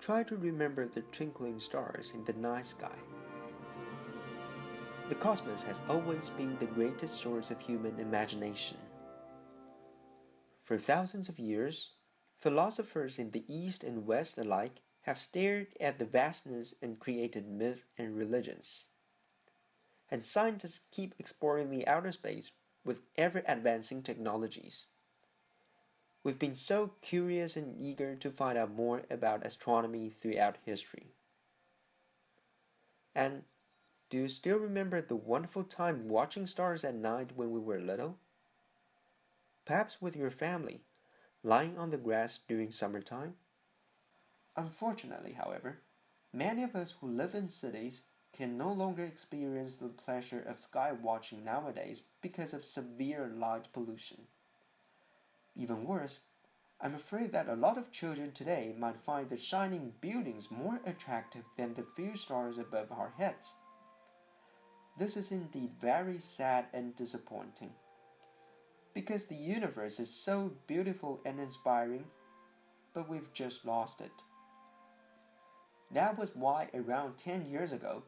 try to remember the twinkling stars in the night sky. The cosmos has always been the greatest source of human imagination. For thousands of years, philosophers in the East and West alike have stared at the vastness and created myth and religions. And scientists keep exploring the outer space with ever-advancing technologies. We've been so curious and eager to find out more about astronomy throughout history. And do you still remember the wonderful time watching stars at night when we were little? Perhaps with your family, lying on the grass during summertime? Unfortunately, however, many of us who live in cities can no longer experience the pleasure of sky watching nowadays because of severe light pollution. Even worse, I'm afraid that a lot of children today might find the shining buildings more attractive than the few stars above our heads. This is indeed very sad and disappointing, because the universe is so beautiful and inspiring, but we've just lost it. That was why around 10 years ago,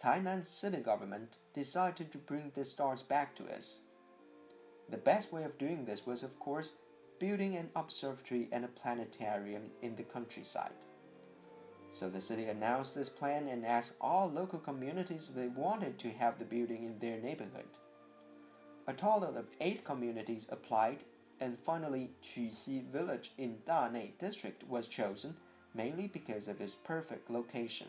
Tainan city government decided to bring the stars back to us. The best way of doing this was, of course, building an observatory and a planetarium in the countryside. So the city announced this plan and asked all local communities if they wanted to have the building in their neighborhood. A total of 8 communities applied, and finally Qixi village in Danei district was chosen, mainly because of its perfect location.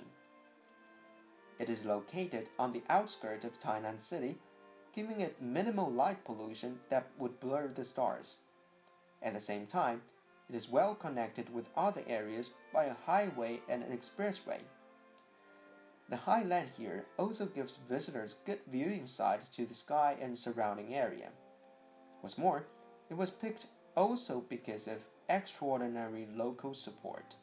It is located on the outskirts of Tainan City, giving it minimal light pollution that would blur the stars. At the same time, it is well connected with other areas by a highway and an expressway. The high land here also gives visitors good viewing sight to the sky and surrounding area. What's more, it was picked also because of extraordinary local support.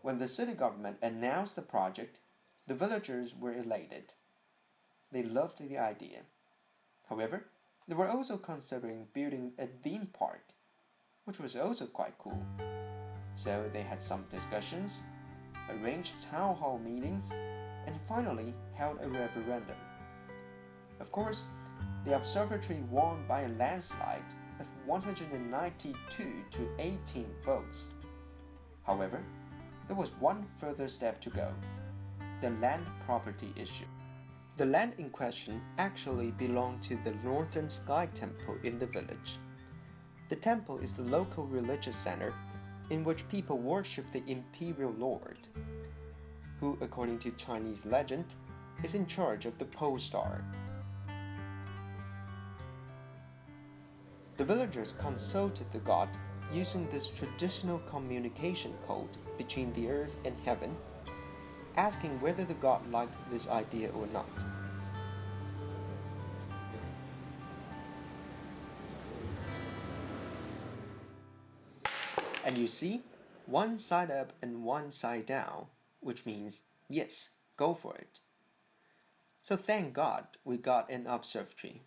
When the city government announced the project, the villagers were elated. They loved the idea. However, they were also considering building a theme park, which was also quite cool. So they had some discussions, arranged town hall meetings, and finally held a referendum. Of course, the observatory won by a landslide of 192 to 18 votes. However, there was one further step to go: the land property issue. The land in question actually belonged to the Northern Sky Temple in the village. The temple is the local religious center in which people worship the imperial lord, who, according to Chinese legend, is in charge of the pole star. The villagers consulted the god using this traditional communication code between the earth and heaven, asking whether the god liked this idea or not. And you see, one side up and one side down, which means, yes, go for it. So thank God we got an observatory.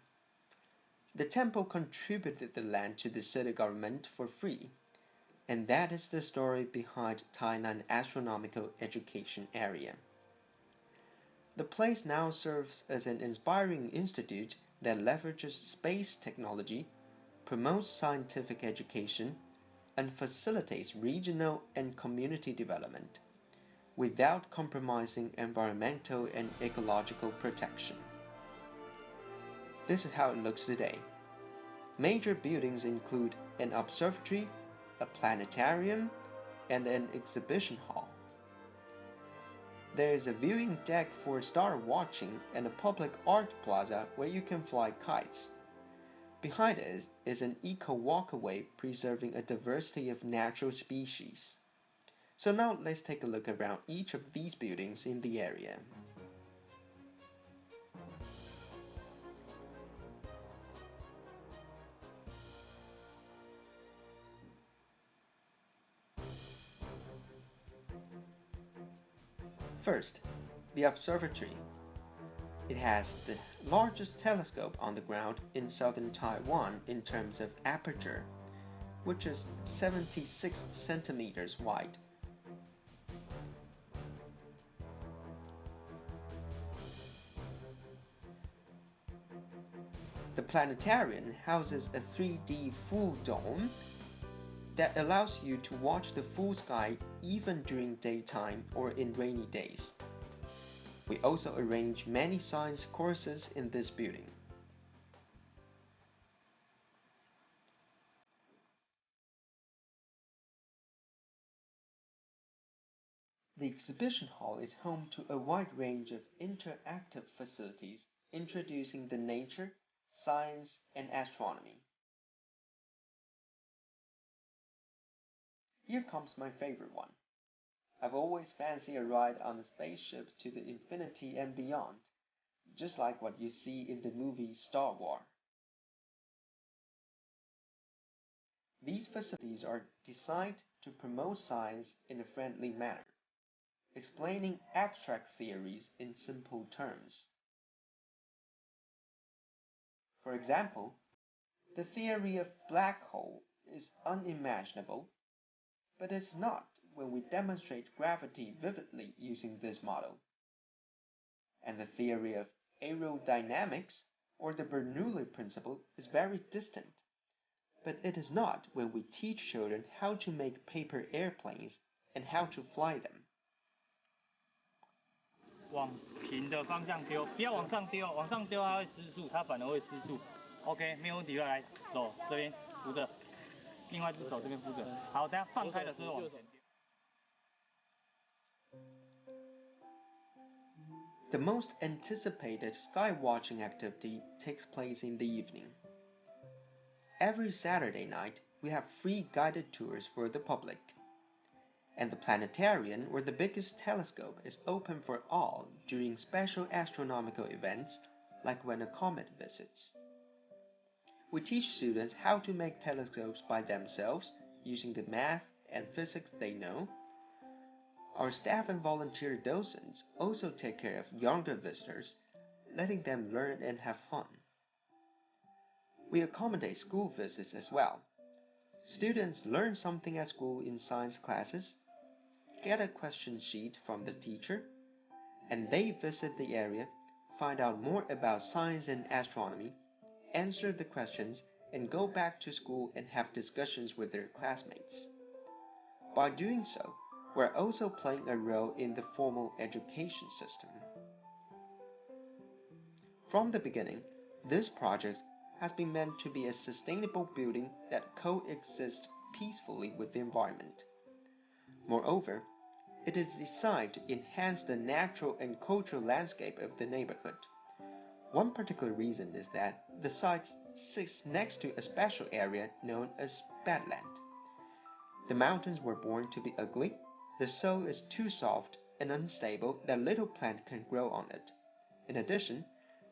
The temple contributed the land to the city government for free, and that is the story behind Tainan Astronomical Education Area. The place now serves as an inspiring institute that leverages space technology, promotes scientific education, and facilitates regional and community development without compromising environmental and ecological protection. This is how it looks today. Major buildings include an observatory, a planetarium, and an exhibition hall. There is a viewing deck for star watching and a public art plaza where you can fly kites. Behind it is an eco-walkway preserving a diversity of natural species. So now let's take a look around each of these buildings in the area. First, the observatory. It has the largest telescope on the ground in southern Taiwan in terms of aperture, which is 76 centimeters wide. planetarium houses a 3D full dome that allows you to watch the full sky even during daytime or in rainy days. We also arrange many science courses in this building. The exhibition hall is home to a wide range of interactive facilities introducing the nature, science, and astronomy. Here comes my favorite one. I've always fancied a ride on a spaceship to the infinity and beyond, just like what you see in the movie Star Wars. These facilities are designed to promote science in a friendly manner, explaining abstract theories in simple terms. For example, the theory of black hole is unimaginable, but it's not when we demonstrate gravity vividly using this model. And the theory of aerodynamics, or the Bernoulli principle, is very distant, but it is not when we teach children how to make paper airplanes and how to fly them. 往平的方向丢，不要往上丢，往上丢它会失速，它反而会失速。OK， 没有问题了，来，手这边扶着，另外一只手这边扶着。好，等下放开的时候往前丢。The most anticipated sky watching activity takes place in the evening. Every Saturday night, we have free guided tours for the public. And the planetarium, or the biggest telescope, is open for all during special astronomical events, like when a comet visits. We teach students how to make telescopes by themselves using the math and physics they know. Our staff and volunteer docents also take care of younger visitors, letting them learn and have fun. We accommodate school visits as well. Students learn something at school in science classes, get a question sheet from the teacher, and they visit the area, find out more about science and astronomy, answer the questions, and go back to school and have discussions with their classmates. By doing so, we're also playing a role in the formal education system. From the beginning, this project has been meant to be a sustainable building that coexists peacefully with the environment. Moreover, it is designed to enhance the natural and cultural landscape of the neighborhood. One particular reason is that the site sits next to a special area known as Badland. The mountains were born to be ugly, the soil is too soft and unstable that little plant can grow on it. In addition,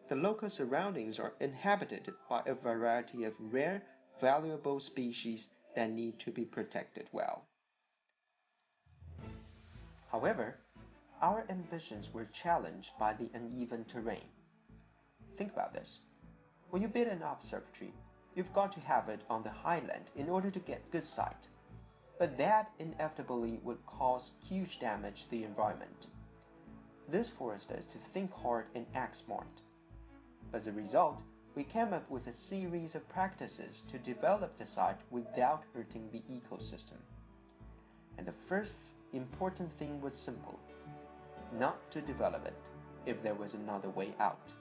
the local surroundings are inhabited by a variety of rare, valuable species that need to be protected well. However, our ambitions were challenged by the uneven terrain. Think about this. When you build an observatory, you've got to have it on the highland in order to get good sight. But that inevitably would cause huge damage to the environment. This forced us to think hard and act smart. As a result, we came up with a series of practices to develop the site without hurting the ecosystem. And the first important thing was simple: not to develop it if there was another way out.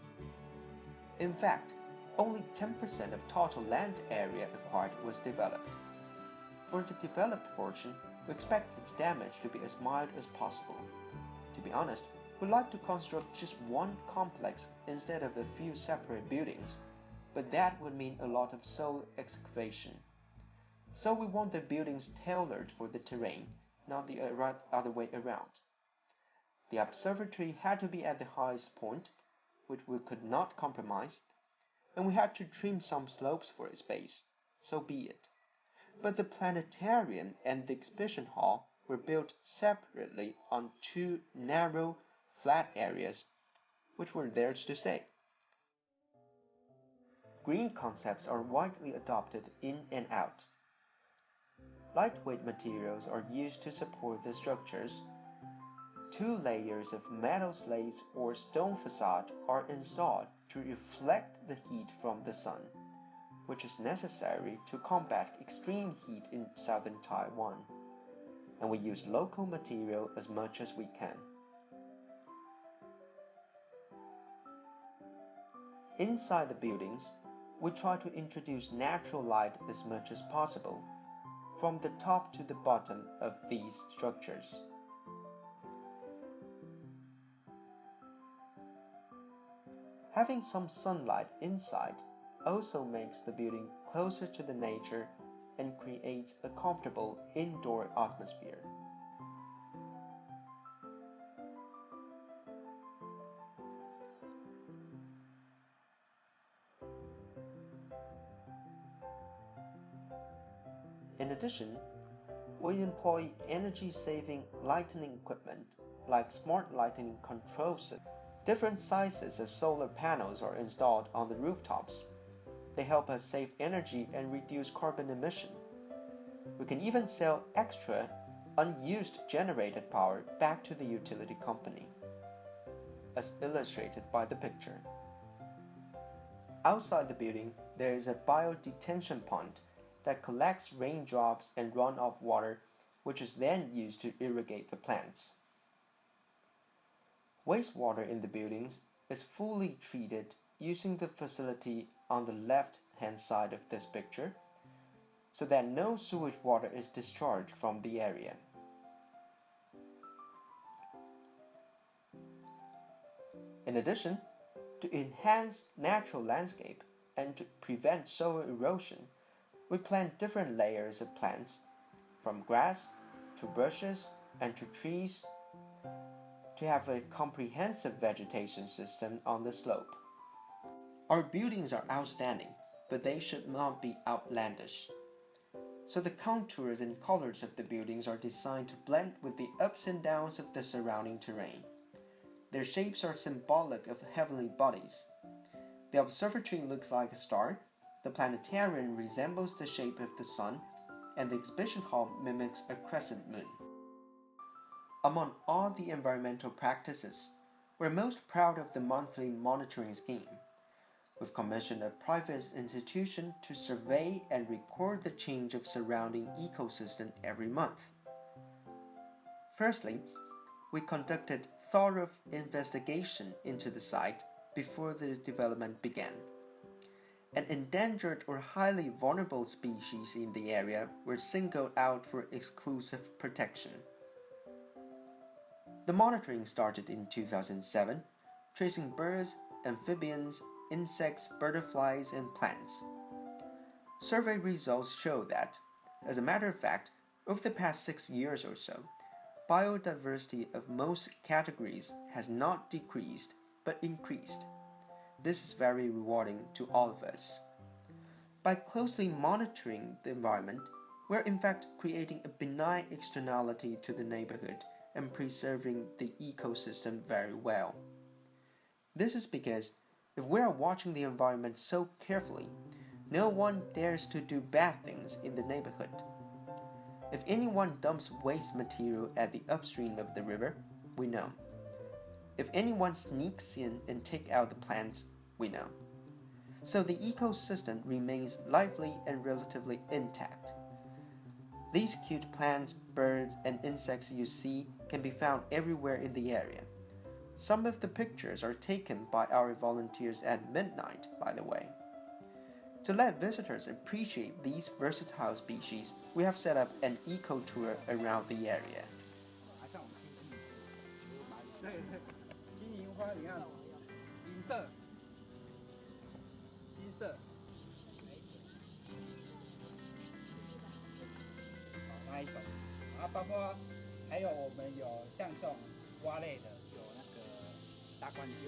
In fact, only 10% of total land area acquired was developed. For the developed portion, we expect the damage to be as mild as possible. To be honest, we'd like to construct just one complex instead of a few separate buildings, but that would mean a lot of soil excavation. So we want the buildings tailored for the terrain, not the other way around. The observatory had to be at the highest point, which we could not compromise, and we had to trim some slopes for its base, so be it. But the planetarium and the exhibition hall were built separately on two narrow, flat areas, which were theirs to stay. Green concepts are widely adopted in and out. Lightweight materials are used to support the structures. 2 layers of metal slates or stone facade are installed to reflect the heat from the sun, which is necessary to combat extreme heat in southern Taiwan, and we use local material as much as we can. Inside the buildings, we try to introduce natural light as much as possible, from the top to the bottom of these structures. Having some sunlight inside also makes the building closer to the nature and creates a comfortable indoor atmosphere. In addition, we employ energy-saving lighting equipment like smart lighting control systems. Different sizes of solar panels are installed on the rooftops. They help us save energy and reduce carbon emission. We can even sell extra, unused generated power back to the utility company, as illustrated by the picture. Outside the building, there is a biodetention pond that collects raindrops and runoff water, which is then used to irrigate the plants. Wastewater in the buildings is fully treated using the facility on the left-hand side of this picture, so that no sewage water is discharged from the area. In addition, to enhance natural landscape and to prevent soil erosion, we plant different layers of plants, from grass to bushes and to trees, to have a comprehensive vegetation system on the slope. Our buildings are outstanding, but they should not be outlandish. So the contours and colors of the buildings are designed to blend with the ups and downs of the surrounding terrain. Their shapes are symbolic of heavenly bodies. The observatory looks like a star, the planetarium resembles the shape of the sun, and the exhibition hall mimics a crescent moon. Among all the environmental practices, we're most proud of the monthly monitoring scheme. We've commissioned a private institution to survey and record the change of surrounding ecosystem every month. Firstly, we conducted thorough investigation into the site before the development began. And endangered or highly vulnerable species in the area were singled out for exclusive protection. The monitoring started in 2007, tracing birds, amphibians, insects, butterflies, and plants. Survey results show that, as a matter of fact, over the past 6 years or so, biodiversity of most categories has not decreased, but increased. This is very rewarding to all of us. By closely monitoring the environment, we're in fact creating a benign externality to the neighborhood and preserving the ecosystem very well. This is because if we are watching the environment so carefully, no one dares to do bad things in the neighborhood. If anyone dumps waste material at the upstream of the river, we know. If anyone sneaks in and takes out the plants, we know. So the ecosystem remains lively and relatively intact. These cute plants, birds, and insects you see can be found everywhere in the area. Some of the pictures are taken by our volunteers at midnight, by the way. To let visitors appreciate these versatile species, we have set up an eco-tour around the area. 那一种，然后包括还有我们有像这种蛙类的，有那个大冠鹫，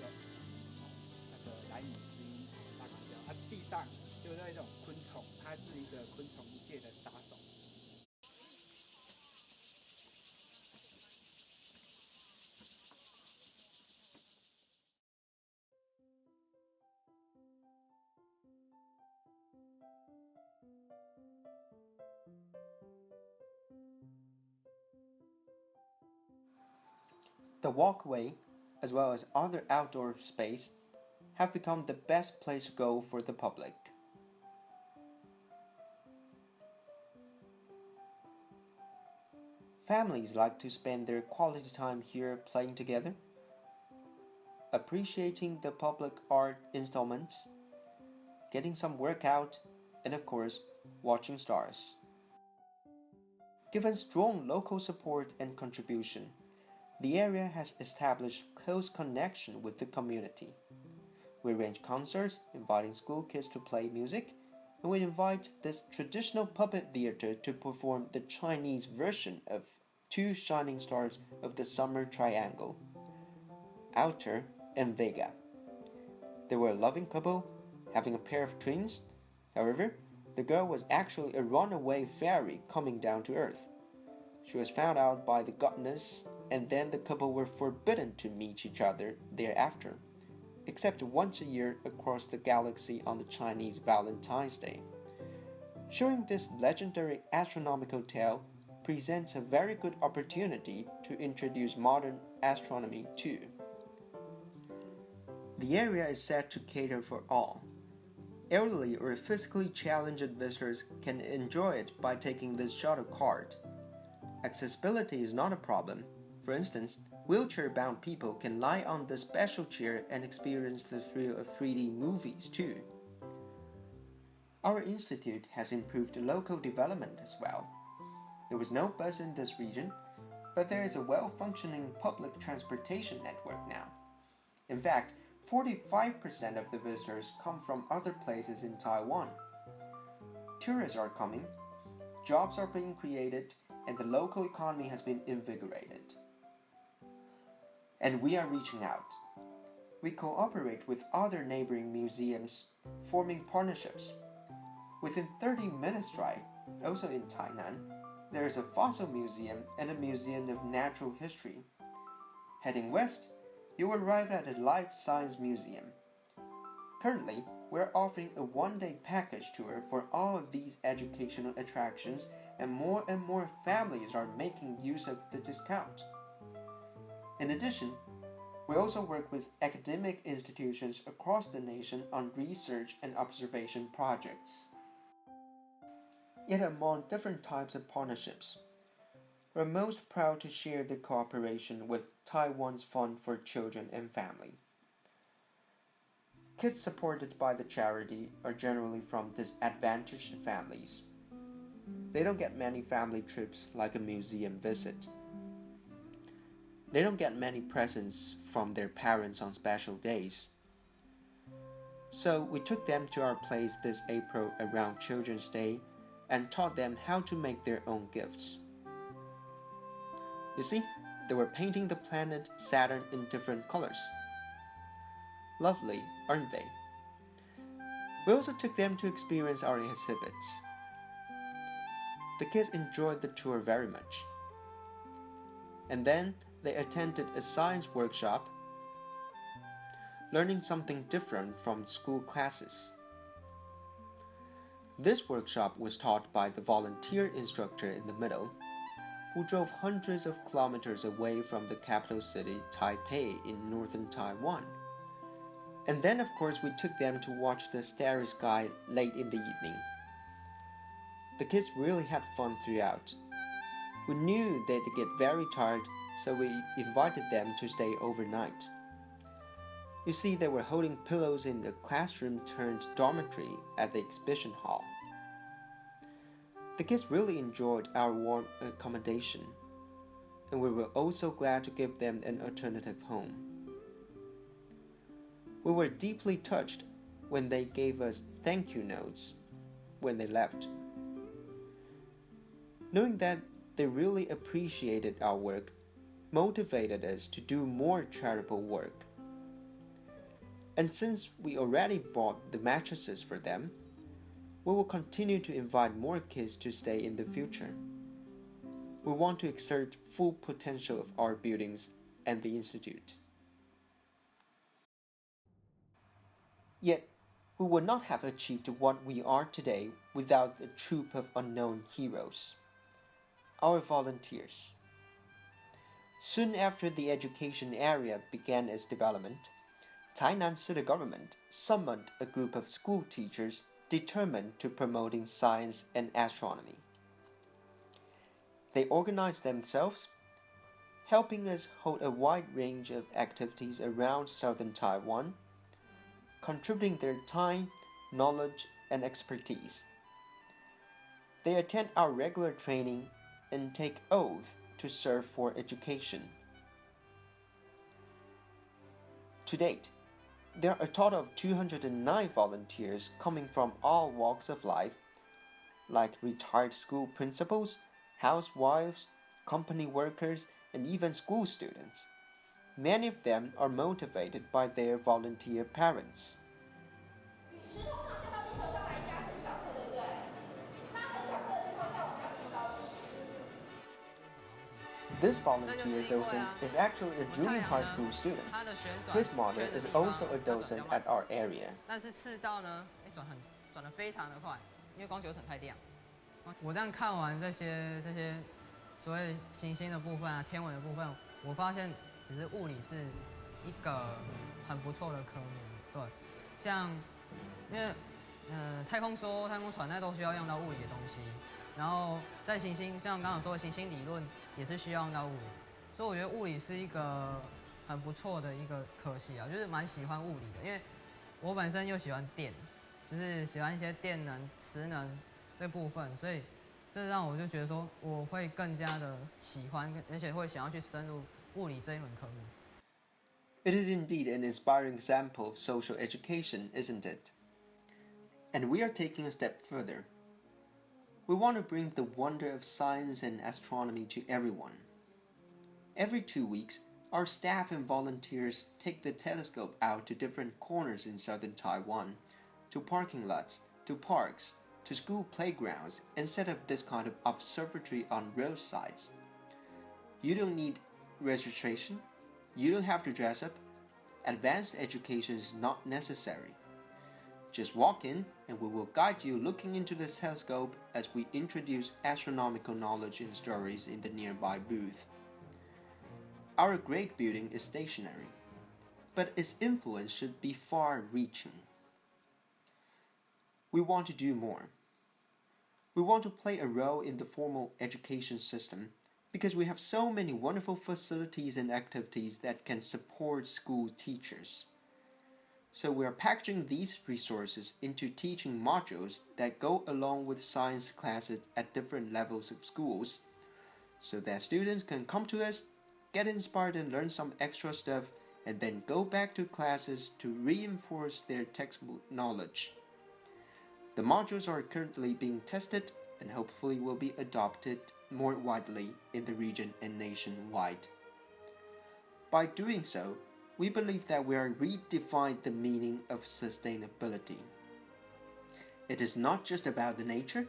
那个蓝蚁星、大冠鹫，它地上就是那种昆虫，它是一个昆虫界的杀手。The walkway, as well as other outdoor space, have become the best place to go for the public. Families like to spend their quality time here playing together, appreciating the public art installments, getting some workout, and of course, watching stars. Given strong local support and contribution, the area has established close connection with the community. We arrange concerts, inviting school kids to play music, and we invite this traditional puppet theater to perform the Chinese version of two shining stars of the summer triangle, Outer and Vega. They were a loving couple, having a pair of twins. However, the girl was actually a runaway fairy coming down to Earth. She was found out by the goddess, and then the couple were forbidden to meet each other thereafter, except once a year across the galaxy on the Chinese Valentine's Day. Showing this legendary astronomical tale presents a very good opportunity to introduce modern astronomy too. The area is set to cater for all. Elderly or physically challenged visitors can enjoy it by taking this shuttle cart. Accessibility is not a problem. For instance, wheelchair-bound people can lie on the special chair and experience the thrill of 3D movies too. Our institute has improved local development as well. There was no bus in this region, but there is a well-functioning public transportation network now. In fact, 45% of the visitors come from other places in Taiwan. Tourists are coming, jobs are being created, and the local economy has been invigorated. And we are reaching out. We cooperate with other neighboring museums, forming partnerships. Within 30 minutes drive, also in Tainan, there is a fossil museum and a museum of natural history. Heading west, you will arrive at a life science museum. Currently, we're offering a one-day package tour for all of these educational attractions, and more families are making use of the discount. In addition, we also work with academic institutions across the nation on research and observation projects. Yet among different types of partnerships, we're most proud to share the cooperation with Taiwan's Fund for Children and Family. Kids supported by the charity are generally from disadvantaged families. They don't get many family trips like a museum visit. They don't get many presents from their parents on special days. So we took them to our place this April around Children's Day and taught them how to make their own gifts. You see, they were painting the planet Saturn in different colors. Lovely, aren't they? We also took them to experience our exhibits. The kids enjoyed the tour very much. And then they attended a science workshop, learning something different from school classes. This workshop was taught by the volunteer instructor in the middle, who drove hundreds of kilometers away from the capital city, Taipei, in northern Taiwan. And then, of course, we took them to watch the starry sky late in the evening. The kids really had fun throughout. We knew they'd get very tired, so we invited them to stay overnight. You see, they were holding pillows in the classroom turned dormitory at the exhibition hall. The kids really enjoyed our warm accommodation, and we were also glad to give them an alternative home. We were deeply touched when they gave us thank you notes when they left. Knowing that they really appreciated our work motivated us to do more charitable work. And since we already bought the mattresses for them, we will continue to invite more kids to stay in the future. We want to exert full potential of our buildings and the Institute. Yet, we would not have achieved what we are today without a troop of unknown heroes, our volunteers. Soon after the education area began its development, Tainan City government summoned a group of school teachers determined to promoting science and astronomy. They organized themselves, helping us hold a wide range of activities around southern Taiwan, contributing their time, knowledge, and expertise. They attend our regular training and take oath to serve for education. To date, there are a total of 209 volunteers coming from all walks of life, like retired school principals, housewives, company workers, and even school students. Many of them are motivated by their volunteer parents. This volunteer docent is actually a junior high school student. His mother is also a docent at our area. 但是赤道呢，转得非常的快，因为光球层太亮。我这样看完这些所谓行星的部分啊，天文的部分，我发现其实物理是一个很不错的科目。对，像因为太空梭、太空船那都需要用到物理的东西。然后在行星，像刚刚说的行星理论也是需要用到物理，所以我觉得物理是一个很不错的一个科系啊，就是蛮喜欢物理的，因为我本身又喜欢电，就是喜欢一些电能、磁能这部分，所以这让我就觉得说我会更加的喜欢，而且会想要去深入物理这一门科目。It is indeed an inspiring example of social education, isn't it? And we are taking a step further. We want to bring the wonder of science and astronomy to everyone. Every 2 weeks, our staff and volunteers take the telescope out to different corners in southern Taiwan, to parking lots, to parks, to school playgrounds, and set up this kind of observatory on roadsides. You don't need registration. You don't have to dress up. Advanced education is not necessary. Just walk in and we will guide you looking into the telescope as we introduce astronomical knowledge and stories in the nearby booth. Our great building is stationary, but its influence should be far-reaching. We want to do more. We want to play a role in the formal education system because we have so many wonderful facilities and activities that can support school teachers. So we are packaging these resources into teaching modules that go along with science classes at different levels of schools, so that students can come to us, get inspired and learn some extra stuff, and then go back to classes to reinforce their textbook knowledge. The modules are currently being tested and hopefully will be adopted more widely in the region and nationwide. By doing so, we believe that we are redefining the meaning of sustainability. It is not just about the nature,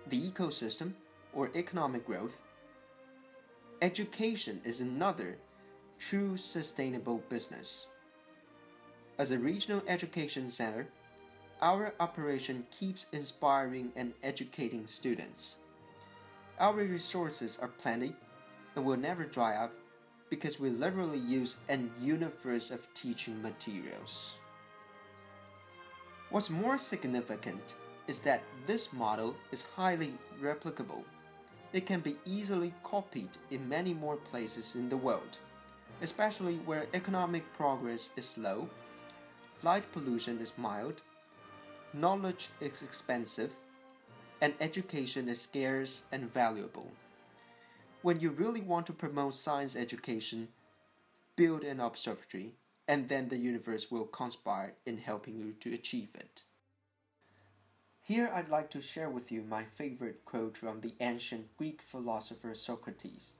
the ecosystem, or economic growth. Education is another true sustainable business. As a regional education center, our operation keeps inspiring and educating students. Our resources are plenty and will never dry up because we literally use an universe of teaching materials. What's more significant is that this model is highly replicable. It can be easily copied in many more places in the world, especially where economic progress is slow, light pollution is mild, knowledge is expensive, and education is scarce and valuable. When you really want to promote science education, build an observatory, and then the universe will conspire in helping you to achieve it. Here I'd like to share with you my favorite quote from the ancient Greek philosopher Socrates.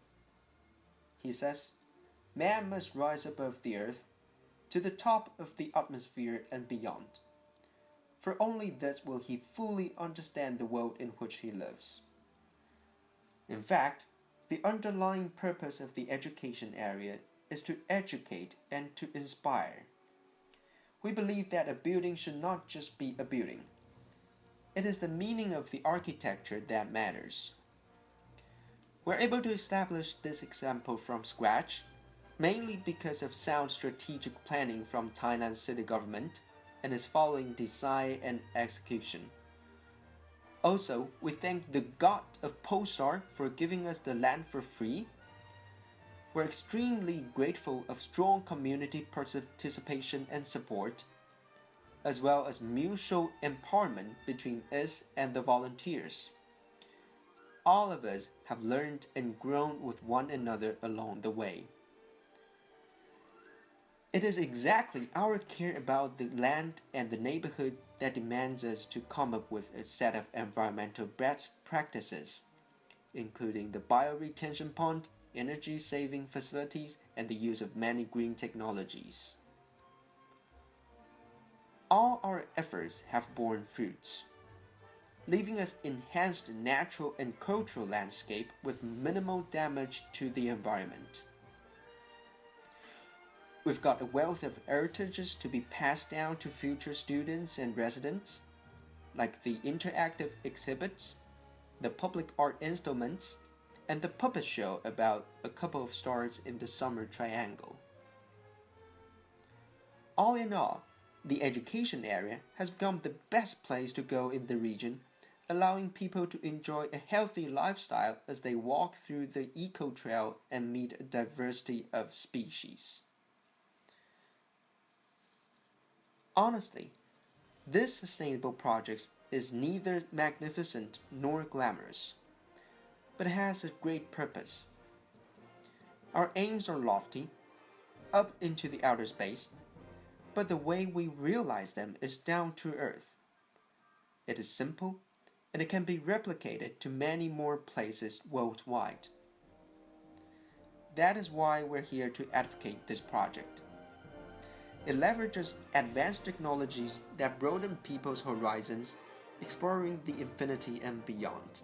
He says, "Man must rise above the earth, to the top of the atmosphere and beyond, for only thus will he fully understand the world in which he lives." In fact, the underlying purpose of the education area is to educate and to inspire. We believe that a building should not just be a building. It is the meaning of the architecture that matters. We're able to establish this example from scratch mainly because of sound strategic planning from Tainan city government and its following design and execution. Also, we thank the God of Polestar for giving us the land for free. We're extremely grateful of strong community participation and support, as well as mutual empowerment between us and the volunteers. All of us have learned and grown with one another along the way. It is exactly our care about the land and the neighborhood that demands us to come up with a set of environmental best practices, including the bioretention pond, energy-saving facilities, and the use of many green technologies. All our efforts have borne fruits, leaving us enhanced natural and cultural landscape with minimal damage to the environment. We've got a wealth of heritages to be passed down to future students and residents, like the interactive exhibits, the public art installments, and the puppet show about a couple of stars in the summer triangle. All in all, the education area has become the best place to go in the region, allowing people to enjoy a healthy lifestyle as they walk through the eco-trail and meet a diversity of species. Honestly, this sustainable project is neither magnificent nor glamorous, but has a great purpose. Our aims are lofty, up into the outer space, but the way we realize them is down to earth. It is simple, and it can be replicated to many more places worldwide. That is why we're here to advocate this project. It leverages advanced technologies that broaden people's horizons, exploring the infinity and beyond.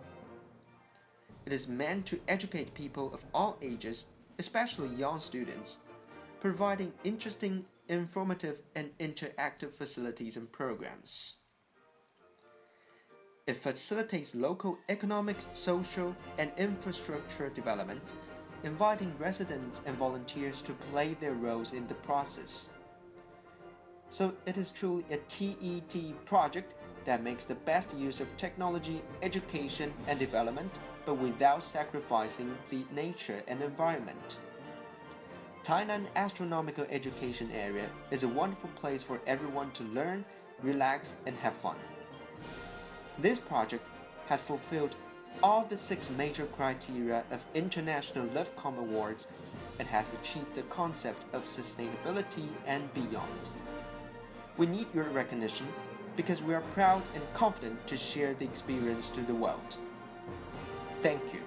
It is meant to educate people of all ages, especially young students, providing interesting, informative, and interactive facilities and programs. It facilitates local economic, social, and infrastructure development, inviting residents and volunteers to play their roles in the process. So it is truly a TET project that makes the best use of technology, education, and development, but without sacrificing the nature and environment. Tainan Astronomical Education Area is a wonderful place for everyone to learn, relax, and have fun. This project has fulfilled all the 6 major criteria of International LivCom Awards and has achieved the concept of sustainability and beyond. We need your recognition because we are proud and confident to share the experience to the world. Thank you.